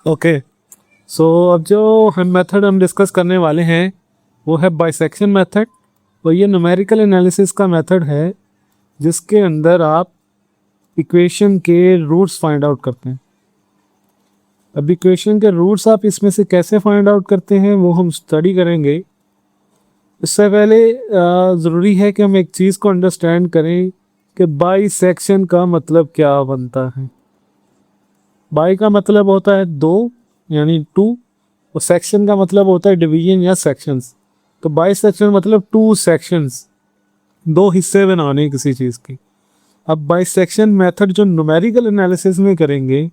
Okay, सो अब जो हम मेथड हम डिस्कस करने वाले हैं वो है बाइसेक्शन मेथड। और ये न्यूमेरिकल एनालिसिस का मेथड है जिसके अंदर आप इक्वेशन के रूट्स फाइंड आउट करते हैं। अब इक्वेशन के रूट्स आप इसमें से कैसे फाइंड आउट करते हैं वो हम स्टडी करेंगे। इससे पहले ज़रूरी है कि हम एक चीज़ को अंडरस्टैंड करें कि बाइसेक्शन का मतलब क्या बनता है। बाई का मतलब होता है दो, यानी टू, और सेक्शन का मतलब होता है डिवीजन या सेक्शंस। तो बाई सेक्शन मतलब टू सेक्शंस, दो हिस्से बनाने किसी चीज़ की। अब बाइसेक्शन मेथड जो न्यूमेरिकल एनालिसिस में करेंगे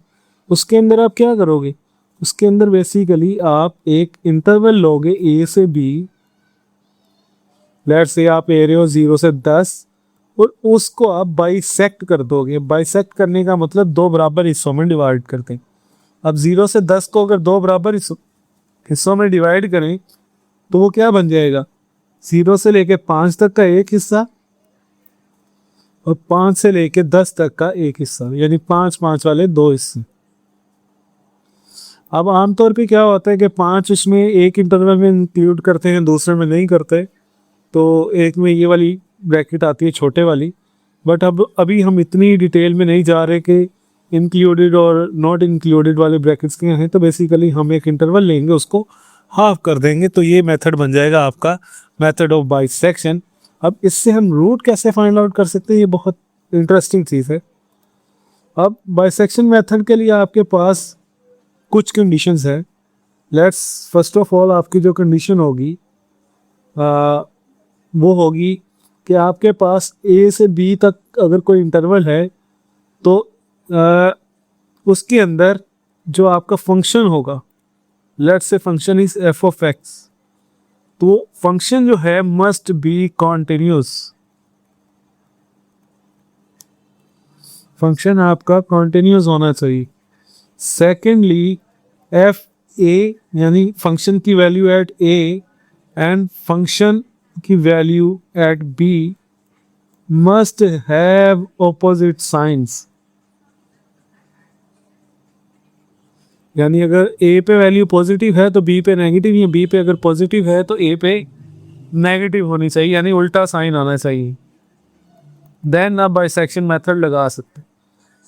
उसके अंदर आप क्या करोगे, उसके अंदर बेसिकली आप एक इंटरवल लोगे ए से बी। लेट्स से आप ए रहे हो 0 से 10 और उसको आप बाइसेक्ट कर दोगे। बाइसेक्ट करने का मतलब दो बराबर हिस्सों में डिवाइड करते हैं। अब 0 से 10 को अगर दो बराबर हिस्सों में डिवाइड करें तो वो क्या बन जाएगा, 0 से लेके 5 तक का एक हिस्सा और 5 से लेके 10 तक का एक हिस्सा, यानी 5-5 वाले दो हिस्से। अब आमतौर पे क्या होता है कि 5 इसमें एक इंटरवल में इंक्लूड करते हैं, दूसरे में नहीं करते। तो एक में ये वाली ब्रैकेट आती है छोटे वाली। बट अब अभी हम इतनी डिटेल में नहीं जा रहे कि इंक्लूडेड और नॉट इंक्लूडेड वाले ब्रैकेट्स क्या हैं। तो बेसिकली हम एक इंटरवल लेंगे, उसको हाफ कर देंगे, तो ये मेथड बन जाएगा आपका मेथड ऑफ बाइसेक्शन। अब इससे हम रूट कैसे फाइंड आउट कर सकते हैं, ये बहुत इंटरेस्टिंग चीज़ है। अब बाइसेक्शन मेथड के लिए आपके पास कुछ कंडीशंस है। लेट्स फर्स्ट ऑफ ऑल आपकी जो कंडीशन होगी वो होगी कि आपके पास ए से बी तक अगर कोई इंटरवल है तो उसके अंदर जो आपका फंक्शन होगा, let's say function is f of x, तो फंक्शन जो है मस्ट बी कॉन्टिन्यूस। फंक्शन आपका कॉन्टिन्यूस होना चाहिए। सेकेंडली एफ ए, यानी फंक्शन की value at A and function की value at B must have opposite signs. यानी अगर ए पे वैल्यू पॉजिटिव है तो बी पे नेगेटिव, या बी पे अगर पॉजिटिव है तो ए पे नेगेटिव होनी चाहिए, यानी उल्टा साइन आना चाहिए। देन आप बाइसेक्शन मेथड लगा सकते हैं।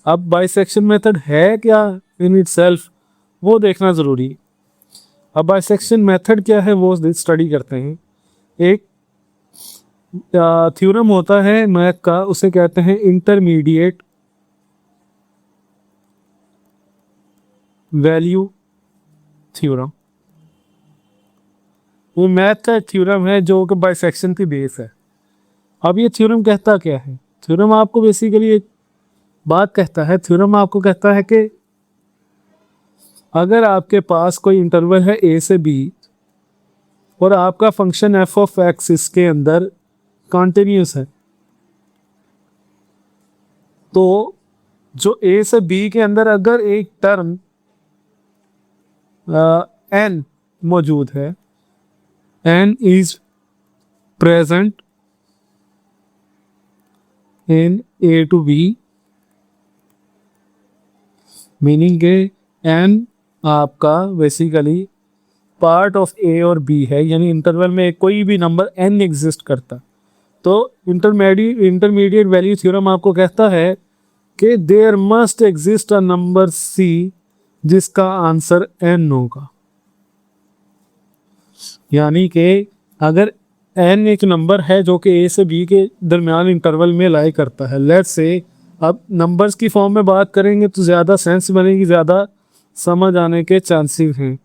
अब बाइसेक्शन मेथड है क्या इन इटसेल्फ वो देखना ज़रूरी है। अब बाइसेक्शन मेथड क्या है वो स्टडी करते हैं। एक थ्योरम होता है मैथ का, उसे कहते हैं इंटरमीडिएट वैल्यू थ्योरम। वो मैथ का थ्योरम है जो कि बाइसेक्शन की बेस है। अब ये थ्योरम कहता क्या है, थ्योरम आपको बेसिकली एक बात कहता है। थ्योरम आपको कहता है कि अगर आपके पास कोई इंटरवल है ए से बी और आपका फंक्शन एफ ऑफ एक्स इसके अंदर कॉन्टिन्यूस है, तो जो ए से बी के अंदर अगर एक टर्म एन मौजूद है, N is present in A to B, meaning के एन आपका बेसिकली पार्ट ऑफ ए और बी है, यानी इंटरवल में कोई भी नंबर एन एग्जिस्ट करता, तो इंटरमीडिएट वैल्यू थ्योरम आपको कहता है कि there must exist a number C जिसका आंसर एन होगा। यानी कि अगर एन एक नंबर है जो कि ए से बी के दरमियान इंटरवल में लाई करता है, लेट्स से अब नंबर्स की फॉर्म में बात करेंगे तो ज़्यादा सेंस बनेगी, ज़्यादा समझ आने के चांसेस हैं।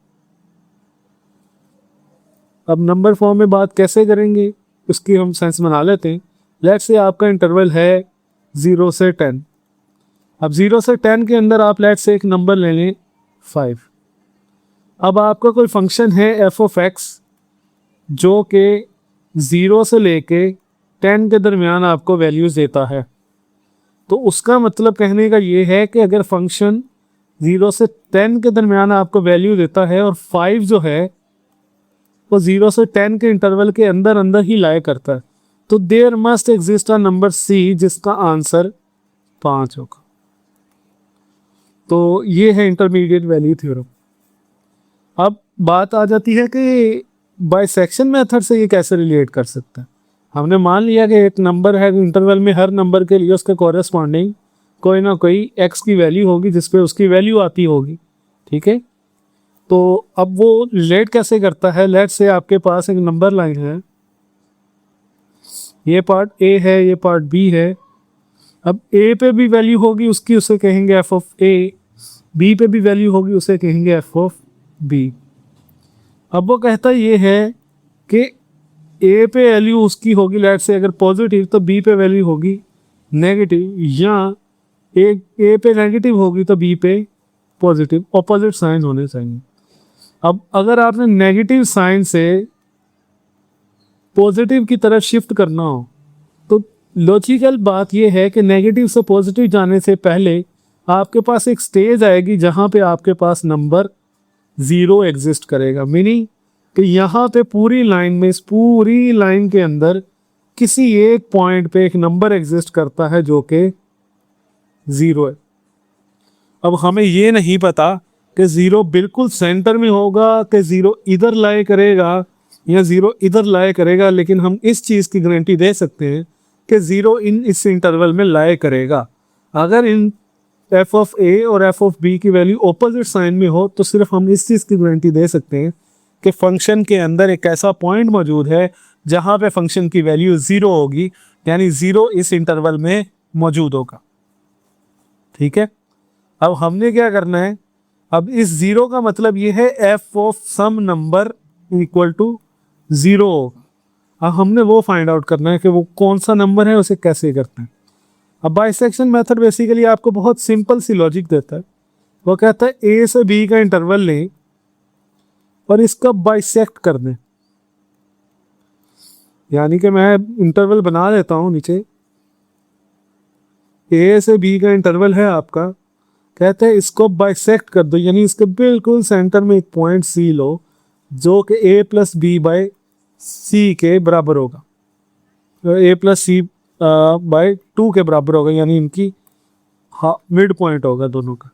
अब नंबर फॉर्म में बात कैसे करेंगे उसकी हम सेंस बना लेते हैं। लेट्स से आपका इंटरवल है 0 से 10। अब 0 से 10 के अंदर आप लेट्स से एक नंबर ले लें 5। अब आपका कोई फंक्शन है एफ ऑफ एक्स जो कि 0 से लेके 10 के दरमियान आपको वैल्यूज़ देता है। तो उसका मतलब कहने का ये है कि अगर फंक्शन 0 से 10 के दरमियान आपको वैल्यू देता है और 5 जो है वो 0 से 10 के इंटरवल के अंदर अंदर ही लाया करता है, तो there must exist a number C जिसका आंसर 5 होगा। तो ये है इंटरमीडिएट वैल्यू थ्योरम। अब बात आ जाती है कि बाइसेक्शन मेथड से ये कैसे रिलेट कर सकते हैं। हमने मान लिया कि एक नंबर है, इंटरवल में हर नंबर के लिए उसके कॉरेस्पॉन्डिंग कोई ना कोई एक्स की वैल्यू होगी जिस पे उसकी वैल्यू आती होगी, ठीक है। तो अब वो रिलेट कैसे करता है, लेट से आपके पास एक नंबर लाइन है, ये पार्ट ए है, ये पार्ट बी है। अब ए पे भी वैल्यू होगी उसकी, उसे कहेंगे एफ ऑफ ए, बी पे भी वैल्यू होगी उसे कहेंगे एफ ऑफ बी। अब वो कहता ये है कि ए पे वैल्यू उसकी होगी लेट से अगर पॉजिटिव, तो बी पे वैल्यू होगी नेगेटिव, या ए पे नेगेटिव होगी तो बी पे पॉजिटिव, ऑपोजिट साइन होने चाहिए। अब अगर आपने नेगेटिव साइन से पॉजिटिव की तरफ शिफ्ट करना हो तो लॉजिकल बात यह है कि नेगेटिव से पॉजिटिव जाने से पहले आपके पास एक स्टेज आएगी जहां पे आपके पास नंबर ज़ीरो एग्जिस्ट करेगा। मीनिंग कि यहाँ पे पूरी लाइन में, इस पूरी लाइन के अंदर किसी एक पॉइंट पे एक नंबर एग्जिस्ट करता है जो कि ज़ीरो है। अब हमें ये नहीं पता कि ज़ीरो बिल्कुल सेंटर में होगा, कि ज़ीरो इधर लाए करेगा या ज़ीरो इधर लाए करेगा, लेकिन हम इस चीज़ की गारंटी दे सकते हैं कि ज़ीरो इस इंटरवल में लाए करेगा। अगर इन एफ ऑफ ए और एफ ऑफ बी की वैल्यू ऑपोजिट साइन में हो तो सिर्फ हम इस चीज़ की गारंटी दे सकते हैं कि फंक्शन के अंदर एक ऐसा पॉइंट मौजूद है जहां पे फंक्शन की वैल्यू ज़ीरो होगी, यानी ज़ीरो इस इंटरवल में मौजूद होगा, ठीक है। अब हमने क्या करना है, अब इस ज़ीरो का मतलब ये है F of some number equal to zero. अब हमने वो फाइंड आउट करना है कि वो कौन सा नंबर है, उसे कैसे करते हैं। अब बाइसेक्शन मेथड बेसिकली आपको बहुत सिंपल सी लॉजिक देता है। वो कहता है ए से बी का इंटरवल लें और इसका बाइसेक्ट कर दें, यानी कि मैं इंटरवल बना देता हूं नीचे, ए से बी का इंटरवल है आपका, कहते हैं इसको बाइसेक्ट कर दो, यानी इसके बिल्कुल सेंटर में एक पॉइंट सी लो जो कि ए प्लस बी बाय सी के बराबर होगा, ए प्लस सी बाय टू के बराबर होगा, यानी इनकी मिड पॉइंट होगा दोनों का।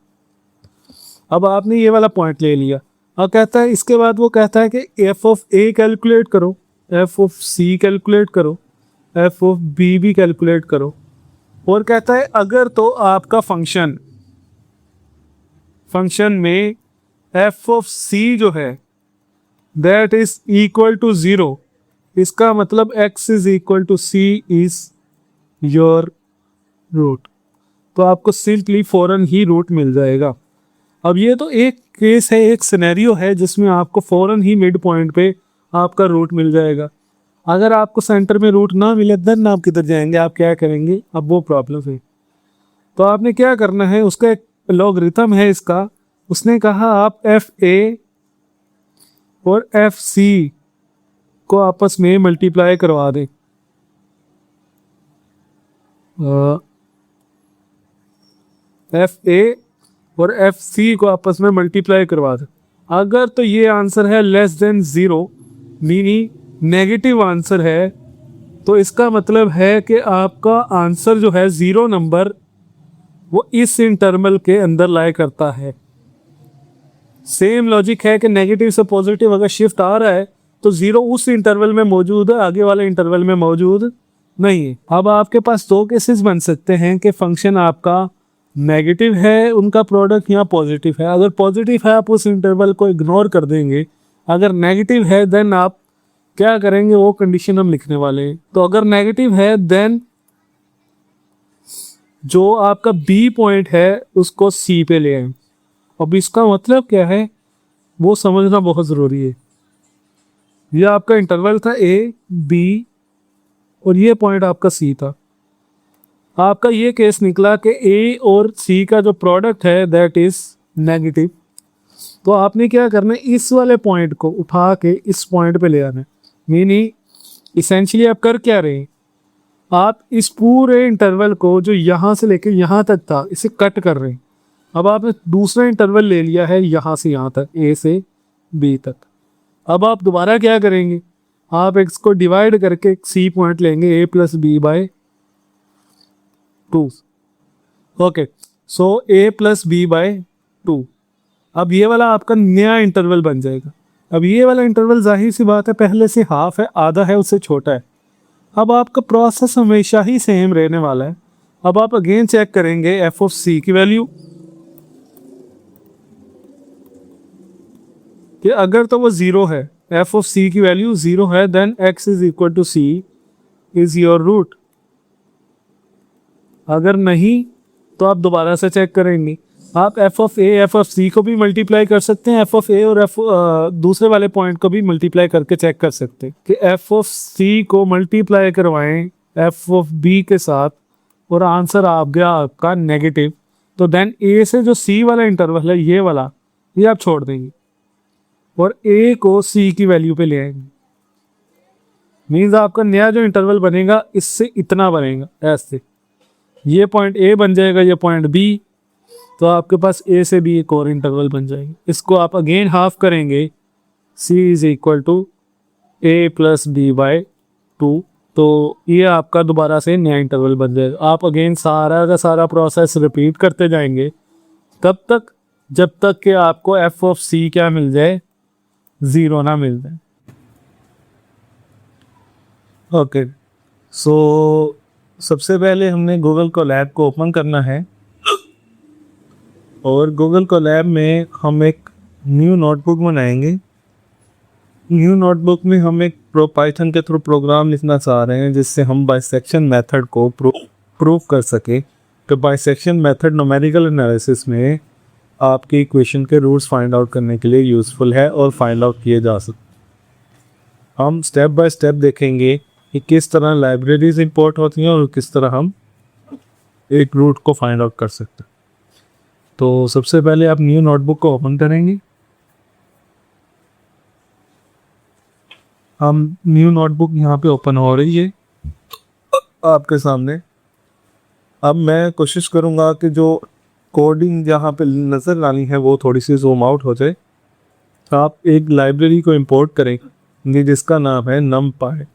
अब आपने ये वाला पॉइंट ले लिया। अब कहता है इसके बाद वो कहता है कि एफ ऑफ ए कैलकुलेट करो, एफ ऑफ सी कैलकुलेट करो, एफ ऑफ बी भी कैलकुलेट करो, और कहता है अगर तो आपका फंक्शन में एफ ऑफ सी जो है that is equal to zero, इसका मतलब x is equal to C is your root, तो आपको सिंपली फौरन ही रूट मिल जाएगा। अब ये तो एक केस है, एक सिनेरियो है जिसमें आपको फौरन ही मिड पॉइंट पे आपका रूट मिल जाएगा। अगर आपको सेंटर में रूट ना मिले देन आप किधर जाएंगे, आप क्या करेंगे, अब वो प्रॉब्लम है। तो आपने क्या करना है, उसका एक लॉगरिथम है इसका, उसने कहा आप एफ ए और एफ सी को आपस में मल्टीप्लाई करवा दें। एफ ए और एफ सी को आपस में मल्टीप्लाई करवा दें। अगर तो ये आंसर है less than zero, meaning negative answer है, तो इसका मतलब है कि आपका आंसर जो है ज़ीरो नंबर वो इस इंटरवल के अंदर लाई करता है। सेम लॉजिक है कि नेगेटिव से पॉजिटिव अगर शिफ्ट आ रहा है तो ज़ीरो उस इंटरवल में मौजूद है, आगे वाले इंटरवल में मौजूद नहीं है। अब आपके पास दो केसेस बन सकते हैं कि फंक्शन आपका नेगेटिव है उनका प्रोडक्ट या पॉजिटिव है। अगर पॉजिटिव है आप उस इंटरवल को इग्नोर कर देंगे, अगर नेगेटिव है देन आप क्या करेंगे, वो कंडीशन हम लिखने वाले हैं। तो अगर नेगेटिव है देन जो आपका बी पॉइंट है उसको सी पे ले आए। अब इसका मतलब क्या है वो समझना बहुत ज़रूरी है। ये आपका इंटरवल था ए बी और ये पॉइंट आपका सी था। आपका ये केस निकला कि ए और सी का जो प्रोडक्ट है दैट इज नेगेटिव। तो आपने क्या करना है, इस वाले पॉइंट को उठा के इस पॉइंट पे ले आना है। मीनिंग इसेंशियली आप कर क्या रहे हैं, आप इस पूरे इंटरवल को जो यहाँ से लेके यहाँ तक था इसे कट कर रहे हैं। अब आपने दूसरा इंटरवल ले लिया है यहाँ से यहाँ तक, ए से बी तक। अब आप दोबारा क्या करेंगे, आप इसको डिवाइड करके एक सी पॉइंट लेंगे, A plus B by two. Okay, so A plus B by two. अब ये वाला आपका नया इंटरवल बन जाएगा। अब ये वाला इंटरवल जाहिर सी बात है पहले से हाफ है, आधा है, उससे छोटा है। अब आपका प्रोसेस हमेशा ही सेम रहने वाला है। अब आप अगेन चेक करेंगे एफ ऑफ सी की वैल्यू कि अगर तो वो ज़ीरो है, एफ ऑफ सी की वैल्यू ज़ीरो है, then x is equal to C is your root. अगर नहीं तो आप दोबारा से चेक करेंगे। आप f of A f of C को भी मल्टीप्लाई कर सकते हैं, एफ ऑफ ए और दूसरे वाले पॉइंट को भी मल्टीप्लाई करके चेक कर सकते हैं कि एफ ऑफ सी को मल्टीप्लाई करवाएं एफ ऑफ बी के साथ और आंसर आ गया आपका नेगेटिव, तो देन ए से जो सी वाला इंटरवल है ये वाला, ये आप छोड़ देंगे और ए को सी की वैल्यू पे ले आएंगे। मीन्स आपका नया जो इंटरवल बनेगा इससे इतना बनेगा, ऐसे ये पॉइंट ए बन जाएगा, ये पॉइंट बी, तो आपके पास ए से भी एक और इंटरवल बन जाएगी। इसको आप अगेन हाफ करेंगे, C is equal to A plus B by 2, तो ये आपका दोबारा से नया इंटरवल बन जाएगा। आप अगेन सारा का सारा प्रोसेस रिपीट करते जाएंगे तब तक जब तक कि आपको एफ ऑफ सी क्या मिल जाए, ज़ीरो ना मिल जाए। ओके, सो सबसे पहले हमने गूगल कोलैब को ओपन करना है और गूगल कोलैब में हम एक न्यू नोटबुक बनाएंगे। न्यू नोटबुक में हम एक पाइथन के थ्रू प्रोग्राम लिखना चाह रहे हैं जिससे हम बाइसेक्शन मेथड को प्रूव कर सके। तो बाइसेक्शन मेथड न्यूमेरिकल एनालिसिस में आपकी इक्वेशन के रूट्स फाइंड आउट करने के लिए यूज़फुल है और फाइंड आउट किए जा सकते। हम स्टेप बाय स्टेप देखेंगे कि किस तरह लाइब्रेरीज इंपोर्ट होती हैं और किस तरह हम एक रूट को फाइंड आउट कर सकते हैं। तो सबसे पहले आप न्यू नोटबुक को ओपन करेंगे। हम न्यू नोटबुक यहाँ पे ओपन हो रही है आपके सामने। अब मैं कोशिश करूँगा कि जो कोडिंग जहाँ पे नज़र आनी है वो थोड़ी सी जूम आउट हो जाए। आप एक लाइब्रेरी को इंपोर्ट करेंगे जिसका नाम है numpy।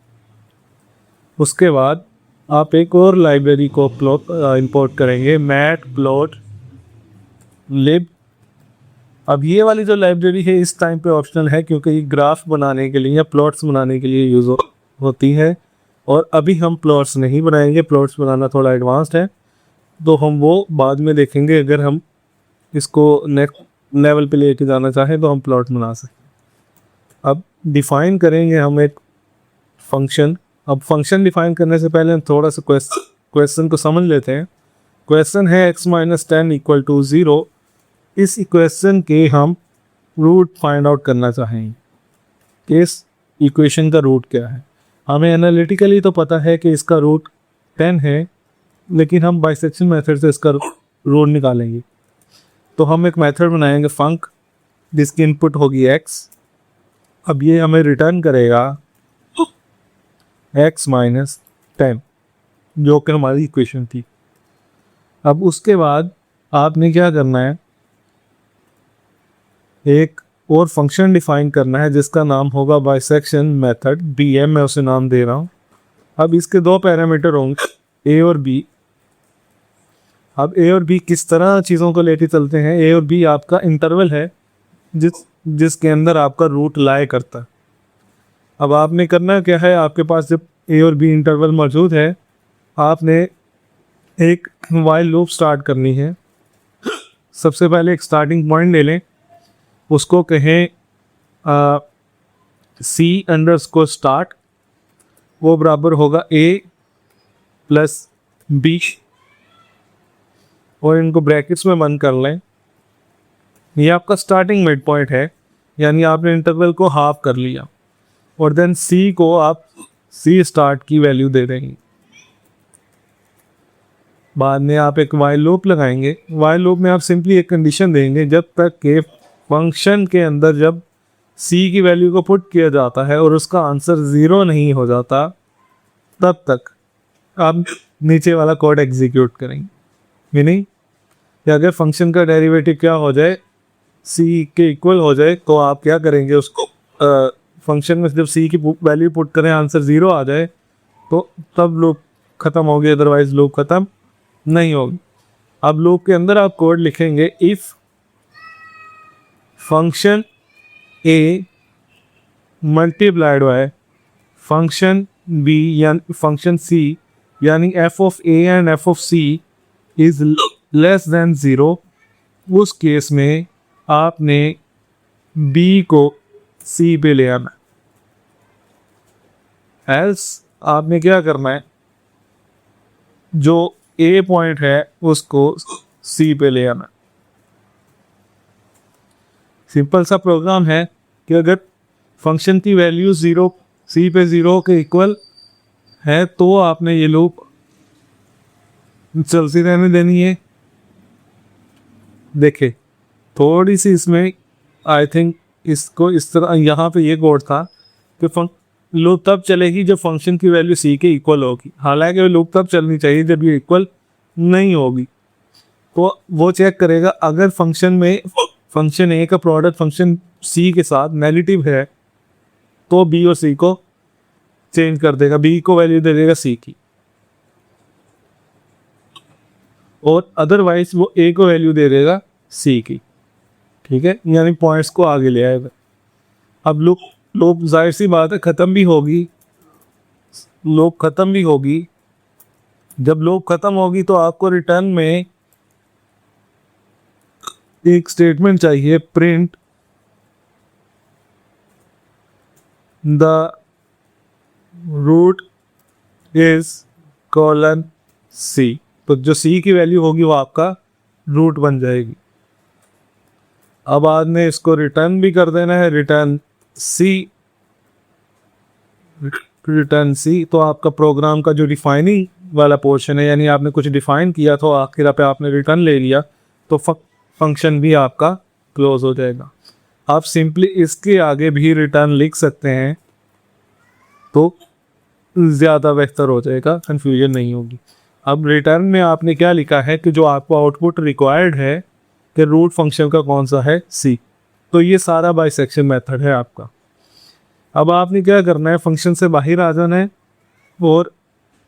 उसके बाद आप एक और लाइब्रेरी को इंपोर्ट करेंगे matplotlib। अब ये वाली जो लाइब्रेरी है इस टाइम पे ऑप्शनल है क्योंकि ये ग्राफ बनाने के लिए या प्लॉट्स बनाने के लिए यूज़ होती है और अभी हम प्लॉट्स नहीं बनाएंगे, प्लॉट्स बनाना थोड़ा एडवांस्ड है तो हम वो बाद में देखेंगे। अगर हम इसको नेक्स्ट लेवल पे लेके जाना चाहें तो हम प्लॉट बना सकते। अब डिफ़ाइन करेंगे हम एक फंक्शन। अब फंक्शन डिफ़ाइन करने से पहले हम थोड़ा सा क्वेश्चन को समझ लेते हैं। क्वेश्चन है x माइनस 10 इक्वल टू 0। इस इक्वेशन के हम रूट फाइंड आउट करना चाहेंगे कि इस इक्वेशन का रूट क्या है। हमें एनालिटिकली तो पता है कि इसका रूट 10 है, लेकिन हम बाइसेक्शन मेथड से इसका रूट निकालेंगे। तो हम एक मेथड बनाएंगे फंक जिसकी इनपुट होगी x। अब ये हमें रिटर्न करेगा x माइनस 10 जो कि हमारी इक्वेशन थी। अब उसके बाद आपने क्या करना है, एक और फंक्शन डिफाइन करना है जिसका नाम होगा बाइसेक्शन मेथड bm, मैं उसे नाम दे रहा हूँ। अब इसके दो पैरामीटर होंगे a और b। अब a और b किस तरह चीज़ों को लेके चलते हैं, a और b आपका इंटरवल है जिसके अंदर आपका रूट लाई करता है। अब आपने करना क्या है, आपके पास जब a और b इंटरवल मौजूद है आपने एक वाइल लूप स्टार्ट करनी है। सबसे पहले एक स्टार्टिंग पॉइंट ले लें, उसको कहें c अंडरस्कोर स्टार्ट, वो बराबर होगा a प्लस b और इनको ब्रैकेट्स में बंद कर लें। ये आपका स्टार्टिंग मिड पॉइंट है, यानी आपने इंटरवल को हाफ कर लिया और देन c को आप c स्टार्ट की वैल्यू दे देंगे। बाद में आप एक वाइल लूप लगाएंगे। वाइल लूप में आप सिंपली एक कंडीशन देंगे, जब तक के फंक्शन के अंदर जब c की वैल्यू को पुट किया जाता है और उसका आंसर 0 नहीं हो जाता तब तक आप नीचे वाला कोड एग्जीक्यूट करेंगे। मीनिंग कि अगर फंक्शन का डेरिवेटिव क्या हो जाए, c के इक्वल हो जाए, तो आप क्या करेंगे, उसको फंक्शन में जब c की वैल्यू पुट करें आंसर 0 आ जाए तो तब लूप ख़त्म हो गया, अदरवाइज लूप ख़त्म नहीं होगी। अब लूप के अंदर आप कोड लिखेंगे if function A multiplied by function B यानी फंक्शन सी, यानी F of A and F of C is less than zero, उस केस में आपने बी को सी पे ले आना। एल्स आपने क्या करना है, जो ए पॉइंट है उसको सी पे ले आना। सिंपल सा प्रोग्राम है कि अगर फंक्शन की वैल्यू ज़ीरो सी पे ज़ीरो के इक्वल है तो आपने ये लूप चलती रहने देनी है। देखे थोड़ी सी इसमें आई थिंक इसको इस तरह यहाँ पे ये कोड था कि लूप तब चलेगी जब फंक्शन की वैल्यू सी के इक्वल होगी। हालांकि लूप तब चलनी चाहिए जब ये इक्वल नहीं होगी। तो वो चेक करेगा अगर फंक्शन में फंक्शन ए का प्रोडक्ट फंक्शन सी के साथ नेगेटिव है तो बी और सी को चेंज कर देगा, बी को वैल्यू दे देगा सी की, और अदरवाइज वो ए को वैल्यू दे देगा सी की। ठीक है, यानी पॉइंट्स को आगे ले आएगा। अब लूप जाहिर सी बात है ख़त्म भी होगी, लूप ख़त्म भी होगी। जब लूप ख़त्म होगी तो आपको रिटर्न में एक स्टेटमेंट चाहिए, print the root is colon C. तो जो सी की वैल्यू होगी वो आपका रूट बन जाएगी। अब आपने इसको रिटर्न भी कर देना है, रिटर्न सी। तो आपका प्रोग्राम का जो डिफाइनिंग वाला पोर्शन है, यानी आपने कुछ डिफाइन किया तो आखिर पे आपने रिटर्न ले लिया, तो फंक्शन भी आपका क्लोज हो जाएगा। आप सिंपली इसके आगे भी रिटर्न लिख सकते हैं तो ज़्यादा बेहतर हो जाएगा, कन्फ्यूजन नहीं होगी। अब रिटर्न में आपने क्या लिखा है कि जो आपको आउटपुट रिक्वायर्ड है कि रूट फंक्शन का कौन सा है, सी। तो ये सारा बाइसेक्शन मेथड है आपका। अब आपने क्या करना है, फंक्शन से बाहर आ जाना है और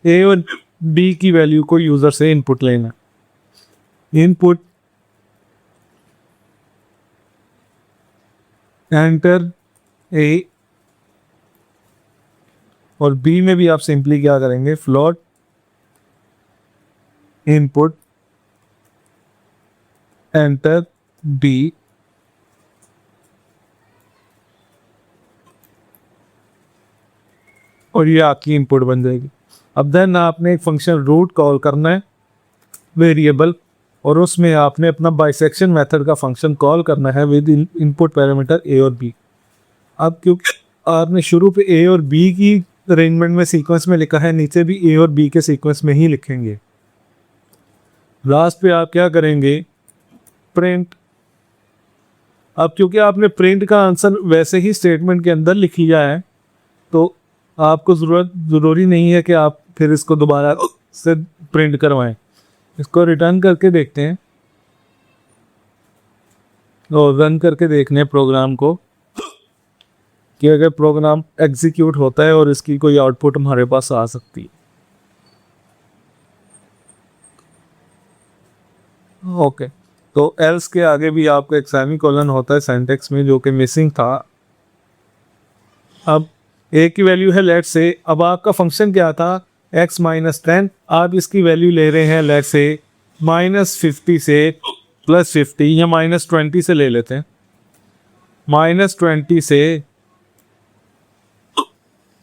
ए और बी की वैल्यू को यूज़र से इनपुट लेना है। इनपुट एंटर ए, और बी में भी आप सिंपली क्या करेंगे, फ्लोट इनपुट एंटर बी, और ये आपकी इनपुट बन जाएगी। अब देन आपने एक फंक्शन रूट कॉल करना है वेरिएबल, और उसमें आपने अपना बाइसेक्शन मेथड का फंक्शन कॉल करना है विद इनपुट पैरामीटर ए और बी। अब क्योंकि आपने शुरू पे ए और बी की अरेंजमेंट में सीक्वेंस में लिखा है, नीचे भी ए और बी के सीक्वेंस में ही लिखेंगे। लास्ट पे आप क्या करेंगे, प्रिंट। अब क्योंकि आपने प्रिंट का आंसर वैसे ही स्टेटमेंट के अंदर लिख लिया है तो आपको ज़रूरी नहीं है कि आप फिर इसको दोबारा से प्रिंट करवाएं। इसको रिटर्न करके देखते हैं और रन करके देखने हैं प्रोग्राम को कि अगर प्रोग्राम एग्जीक्यूट होता है और इसकी कोई आउटपुट हमारे पास आ सकती है। ओके, तो एल्स के आगे भी आपका एक सेमीकोलन होता है सिंटैक्स में, जो कि मिसिंग था। अब ए की वैल्यू है लेट से, अब आपका फंक्शन क्या था, x माइनस 10। आप इसकी वैल्यू ले रहे हैं लेट से -50 से +50, या -20 से ले लेते हैं, -20 से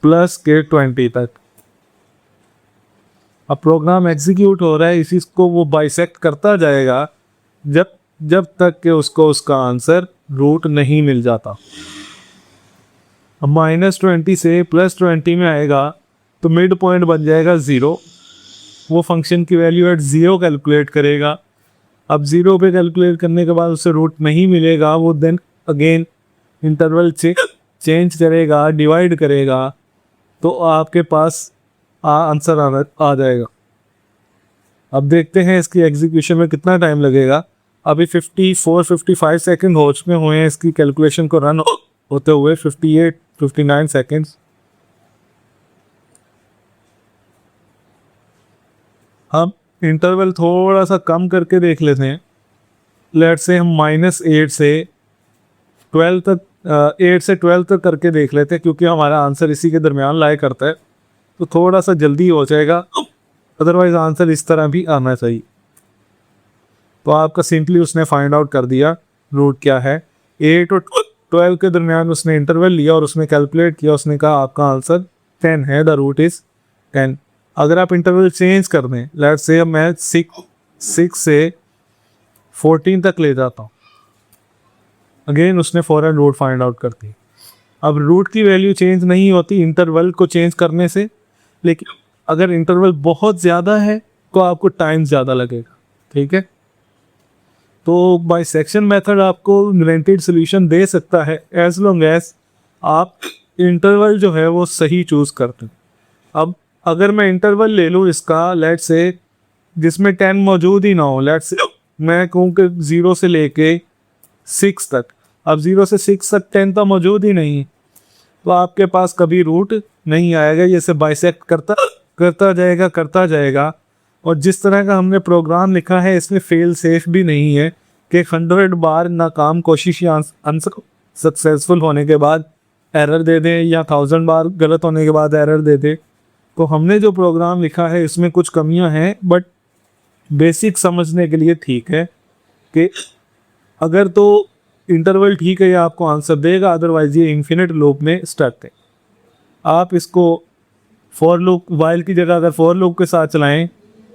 +20 तक। अब प्रोग्राम एग्जीक्यूट हो रहा है, इसी को वो बाइसेक्ट करता जाएगा जब तक कि उसको उसका आंसर रूट नहीं मिल जाता। अब -20 से +20 में आएगा तो मिड पॉइंट बन जाएगा 0। वो फंक्शन की वैल्यू एट 0 कैलकुलेट करेगा। अब 0 पे कैलकुलेट करने के बाद उसे रूट नहीं मिलेगा, वो देन अगेन इंटरवल चेंज करेगा, डिवाइड करेगा, तो आपके पास आंसर आ जाएगा। अब देखते हैं इसकी एग्जीक्यूशन में कितना टाइम लगेगा। अभी 54-55 सेकंड हो चुके हुए हैं इसकी कैलकुलेशन को रन होते हुए, 58-59 सेकंड्स। हम इंटरवल थोड़ा सा कम करके देख लेते हैं। लेट से हम -8 से 12 तक 8 से 12 तक करके देख लेते हैं, क्योंकि हमारा आंसर इसी के दरमियान लाई करता है, तो थोड़ा सा जल्दी हो जाएगा। अदरवाइज आंसर इस तरह भी आना चाहिए। तो आपका सिंपली उसने फाइंड आउट कर दिया रूट क्या है। 8 और 12 के दरमियान उसने इंटरवल लिया और उसने कैलकुलेट किया, उसने कहा आपका आंसर 10 है, द रूट इज 10। अगर आप इंटरवल चेंज कर दें, लेट्स से मैं 6 से 14 तक ले जाता हूँ, अगेन उसने फौरन रूट फाइंड आउट कर दी। अब रूट की वैल्यू चेंज नहीं होती इंटरवल को चेंज करने से, लेकिन अगर इंटरवल बहुत ज़्यादा है तो आपको टाइम ज़्यादा लगेगा। ठीक है, तो बाइसेक्शन मेथड आपको गारंटीड सोल्यूशन दे सकता है एज लॉन्ग एज आप इंटरवल जो है वो सही चूज करते हैं। अब अगर मैं इंटरवल ले लूँ इसका, लेट्स से जिसमें 10 मौजूद ही ना हो, लेट्स से मैं कहूँ कि 0 से लेके 6 तक, अब 0 से 6 तक 10 तो मौजूद ही नहीं, तो आपके पास कभी रूट नहीं आएगा। ये से बाइसेक्ट करता जाएगा। और जिस तरह का हमने प्रोग्राम लिखा है इसमें फेल सेफ भी नहीं है कि 100 बार नाकाम कोशिश या सक्सेसफुल होने के बाद एरर दे दें, या 1000 बार गलत होने के बाद एरर दे दे। तो हमने जो प्रोग्राम लिखा है इसमें कुछ कमियां हैं, बट बेसिक समझने के लिए ठीक है कि अगर तो इंटरवल ठीक है ये आपको आंसर देगा, अदरवाइज ये इन्फिनिट लूप में स्टक है। आप इसको फॉर लूप, वाइल की जगह अगर फॉर लूप के साथ चलाएं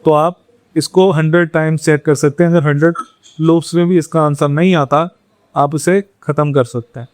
तो आप इसको 100 टाइम्स सेट कर सकते हैं। अगर 100 लूप्स में भी इसका आंसर नहीं आता, आप उसे ख़त्म कर सकते हैं।